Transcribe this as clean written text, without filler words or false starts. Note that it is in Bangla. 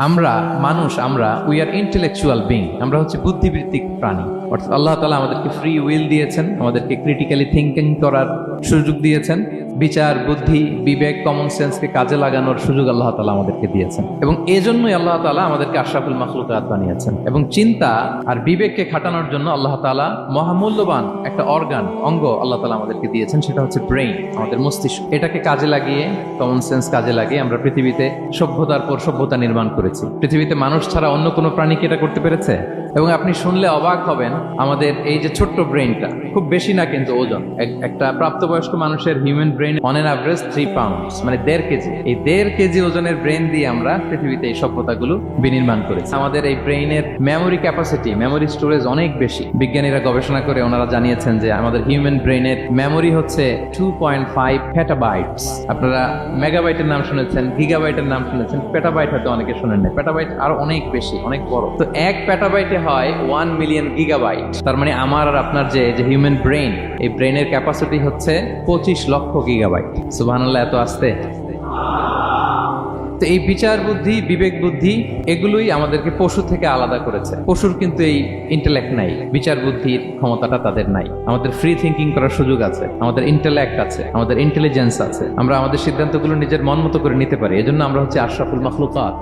আমরা মানুষ উই আর ইন্টেলেকচুয়াল বিং, আমরা হচ্ছে বুদ্ধিবৃত্তিক প্রাণী। অর্থাৎ আল্লাহ তাআলা আমাদেরকে ফ্রি উইল দিয়েছেন, আমাদেরকে ক্রিটিক্যালি থিঙ্কিং করার সুযোগ দিয়েছেন, বিচার বুদ্ধি বিবেক কমন সেন্সকে কাজে লাগানোর সুযোগ আল্লাহ তাআলা আমাদেরকে দিয়েছেন। এবং এজন্যই আল্লাহ তাআলা আমাদেরকে আশরাফুল মাখলুকাত বানিয়েছেন। এবং চিন্তা আর বিবেককে খাটানোর জন্য আল্লাহ তাআলা মহামূল্যবান একটা অঙ্গ আল্লাহ তাআলা আমাদেরকে দিয়েছেন, সেটা হচ্ছে ব্রেইন, আমাদের মস্তিষ্ক। এটাকে কাজে লাগিয়ে, কমন সেন্স কাজে লাগিয়ে আমরা পৃথিবীতে সভ্যতার পর সভ্যতা নির্মাণ করেছি। পৃথিবীতে মানুষ ছাড়া অন্য কোনো প্রাণী কি এটা করতে পেরেছে? এবং আপনি শুনলে অবাক হবেন, আমাদের এই যে ছোট্ট ব্রেইনটা, খুব বেশি না কিন্তু ওজন, একটা প্রাপ্তবয়স্ক মানুষের human brain on an average 3 pounds, মানে 1.5 কেজি। এই 1.5 কেজি ওজনের ব্রেইন দিয়ে আমরা পৃথিবীতে এই সভ্যতাগুলো বিনির্মাণ করেছি। আমাদের এই ব্রেইনের মেমোরি ক্যাপাসিটি, মেমোরি স্টোরেজ অনেক বেশি। বিজ্ঞানীরা গবেষণা করে ওনারা জানিয়েছেন যে আমাদের হিউম্যান ব্রেইনের মেমোরি হচ্ছে 2.5 পেটাবাইটস। আপনারা মেগাবাইটের নাম শুনেছেন, গিগাবাইটের নাম শুনেছেন, পেটাবাইট হয়তো অনেকে শুনেন না। পেটাবাইট আরো অনেক বেশি, অনেক বড়। তো 1 পেটাবাইটে হয় 1 মিলিয়ন গিগাবাইট। তার মানে আমার আর আপনার যে হিউম্যান ব্রেইন, এই ব্রেইনের ক্যাপাসিটি হচ্ছে 25 লক্ষ গিগাবাইট। সুবহানাল্লাহ, এত আসতে। তো এই বিচার বুদ্ধি বিবেক বুদ্ধি এগুলোই আমাদেরকে পশু থেকে আলাদা করেছে। পশুর কিন্তু এই ইন্টেলেক্ট নাই, বিচার বুদ্ধির ক্ষমতাটা তাদের নাই। আমাদের ফ্রি থিঙ্কিং করার সুযোগ আছে, আমাদের ইন্টেলেক্ট আছে, আমাদের ইন্টেলিজেন্স আছে। আমরা আমাদের সিদ্ধান্তগুলো নিজের মন মতো করে নিতে পারি। এজন্য আমরা হচ্ছে আশরাফুল মাখলুকাত।